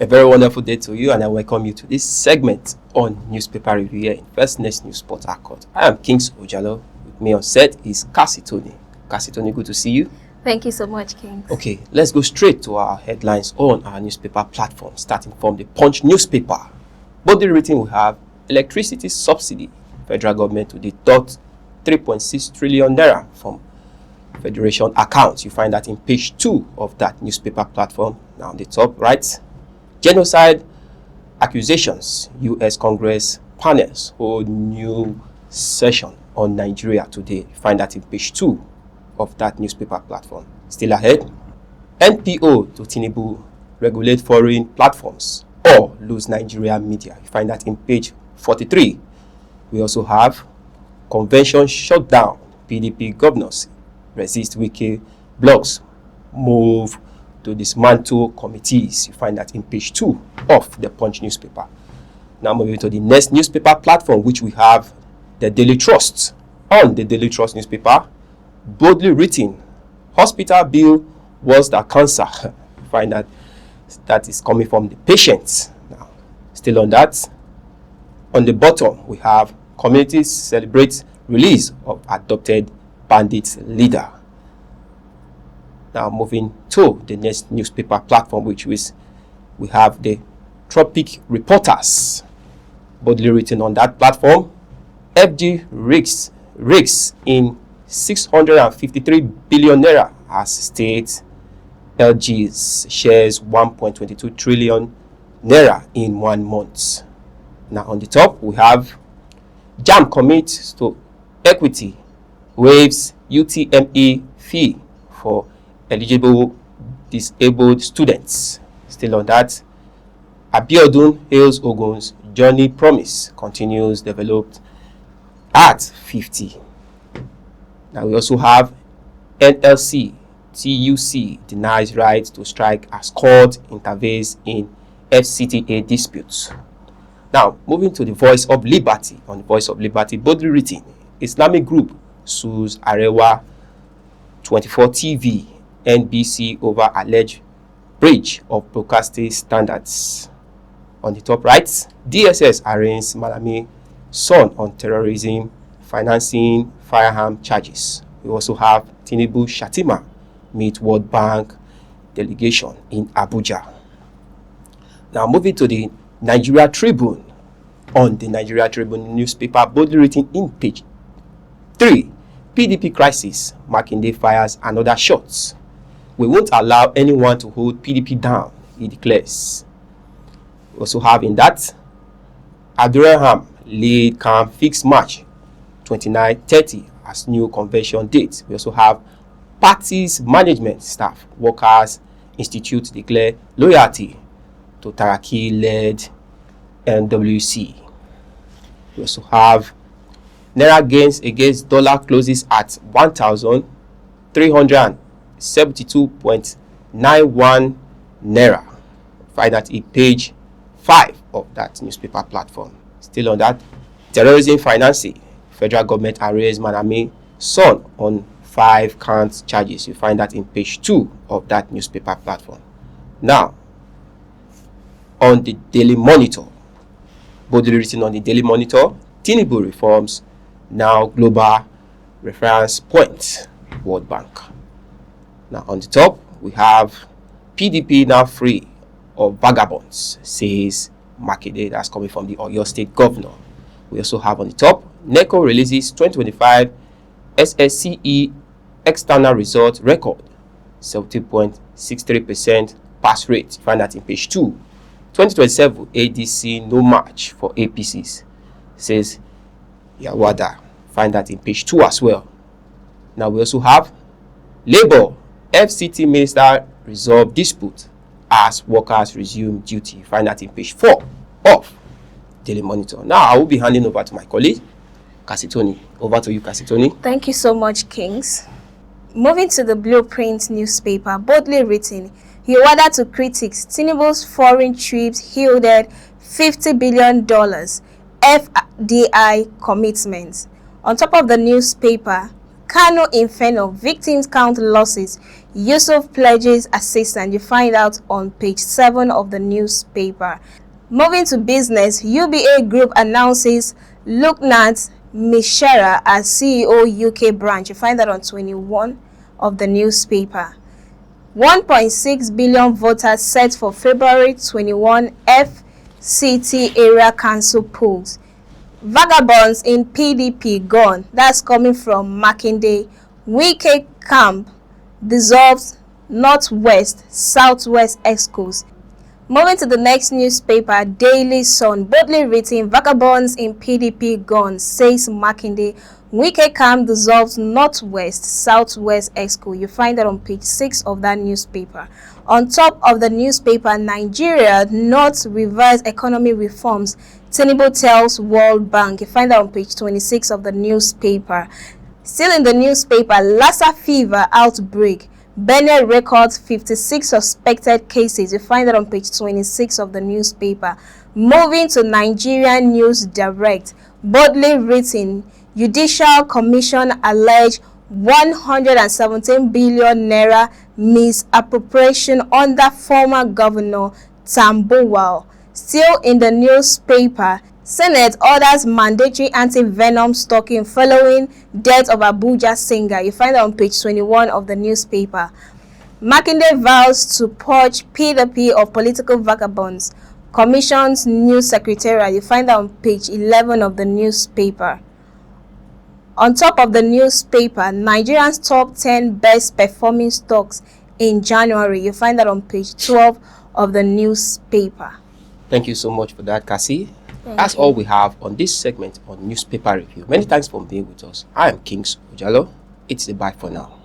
A very wonderful day to you, and I welcome you to this segment on newspaper review here in First Next News Port Harcourt. I am Kings Ojalo. With me on set is Cassie Tony. Cassie Tony, good to see you. Thank you so much, Kings. Okay, let's go straight to our headlines on our newspaper platform, starting from the Punch newspaper. Boldly written, we have electricity subsidy. Federal government to deduct 3.6 trillion naira from Federation accounts. You find that in page 2 of that newspaper platform. Now on the top right, genocide accusations. U.S. Congress panels hold new session on Nigeria today. You find that in page 2 of that newspaper platform. Still ahead, NPO to Tinubu regulate foreign platforms or lose Nigeria media. You find that in page 43. We also have convention shut down. PDP governors resist Wike blogs move to dismantle committees. You find that in page 2 of the Punch newspaper. Now moving to the next newspaper platform, which we have the Daily Trust. On the Daily Trust newspaper, boldly written, hospital bill worse than cancer. You find that is coming from the patients. Now, still on that, on the bottom we have communities celebrate release of adopted bandit leader. Now moving to the next newspaper platform, which is we have the Tropic Reporters. Boldly written on that platform, FG rigs in 653 billion naira as state LG's shares 1.22 trillion naira in 1 month. Now on the top we have JAM commits to equity, waives UTME fee for eligible disabled students. Still on that, Abiodun hails Ogun's journey promise continues developed at 50. Now we also have NLC TUC denies right to strike as court intervenes in FCTA disputes. Now, moving to the Voice of Liberty. On the Voice of Liberty, boldly written, Islamic group sues Arewa 24 TV, NBC over alleged breach of broadcasting standards. On the top right, DSS arraigns Malami son on terrorism, financing, firearm charges. We also have Tinubu Shatima meet World Bank delegation in Abuja. Now, moving to the Nigeria Tribune. On the Nigeria Tribune newspaper, boldly written in page 3, PDP crisis, Makinde fires another shots. We won't allow anyone to hold PDP down, he declares. We also have in that, Abdurrahman lead can fix March 29-30 as new convention date. We also have parties management staff, workers institute declare loyalty to Taraki-led NWC. We also have Naira gains against dollar closes at 1,372.91 Naira. Find that in page 5 of that newspaper platform. Still on that, terrorism financing. Federal government arraigns Malami son on 5 count charges. You find that in page 2 of that newspaper platform. Now, on the Daily Monitor, boldly written on the Daily Monitor, Tinubu reforms now global reference point, World Bank. Now on the top, we have PDP now free of vagabonds, says Makinde. That's coming from the Oyo State Governor. We also have on the top, NECO releases 2025 SSCE external result record, 70.63% pass rate. Find that in page 2. 2027 ADC no match for APCs, says Yawada. Find that in page 2 as well. Now we also have Labour FCT minister resolve dispute as workers resume duty. Find that in page 4 of Daily Monitor. Now I will be handing over to my colleague Cassie Tony. Over to you, Cassie Tony. Thank you so much, Kings. Moving to the Blueprint newspaper, boldly written, he ordered to critics Tinubu's foreign trips yielded $50 billion FDI commitments. On top of the newspaper, Kano Inferno, victims count losses. Yusuf pledges assistance. You find out on page 7 of the newspaper. Moving to business, UBA Group announces Luknat Mishra as CEO UK branch. You find that on 21 of the newspaper. 1.6 billion voters set for February 21 FCT area council polls. Vagabonds in PDP gone. That's coming from Makinde. Wike camp dissolves Northwest, Southwest Excos. Moving to the next newspaper, Daily Sun, boldly written, Vagabonds in PDP gone, says Makinde. Wike camp dissolves Northwest, Southwest Exco. You find that on page 6 of that newspaper. On top of the newspaper, Nigeria not reverse economy reforms. Tinubu tells World Bank. You find that on page 26 of the newspaper. Still in the newspaper, Lassa fever outbreak. Benin records 56 suspected cases. You find that on page 26 of the newspaper. Moving to Nigerian News Direct, boldly written, Judicial Commission allege 117 billion naira misappropriation under former governor Tambuwal. Still in the newspaper, Senate orders mandatory anti-venom stocking following death of Abuja singer. You find that on page 21 of the newspaper. Makinde vows to purge PDP of political vagabonds. Commission's new secretariat. You find that on page 11 of the newspaper. On top of the newspaper, Nigeria's top 10 best performing stocks in January. You find that on page 12 of the newspaper. Thank you so much for that, Cassie. That's all we have on this segment on newspaper review. Many thanks for being with us. I am Kings Ojalo. It's a bye for now.